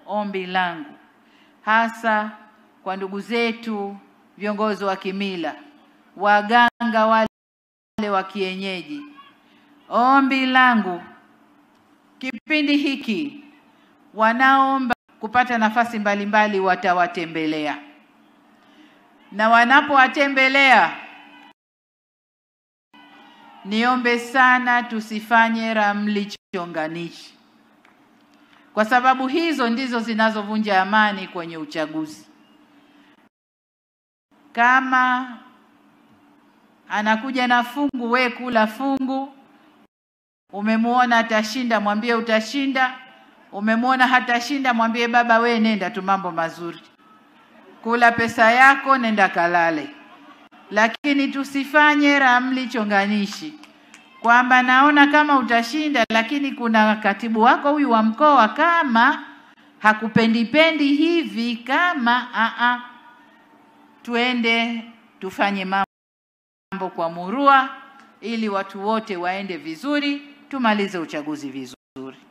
ombi langu hasa kwa ndugu zetu viongozi wa kimila, waganga wale wa kienyeji, ombi langu kipindi hiki wanaomba kupata nafasi mbalimbali watawatembelea, na wanapowatembelea niombe sana tusifanye ramli chonganishi, kwa sababu hizo ndizo zinazovunja amani kwenye uchaguzi. Kama anakuja na fungu, we kula fungu. Umemuona atashinda, mwambie utashinda. Umemuona hatashinda, mwambie baba we nenda tu, mambo mazuri. Kula pesa yako, nenda kalale. Lakini tusifanye ramli chonganishi, kwamba naona kama utashinda, lakini kuna katibu wako huyu wa mkoa kama hakupendipendi hivi, kama tuende tufanye mambo kwa murua ili watu wote waende vizuri, tumalize uchaguzi vizuri.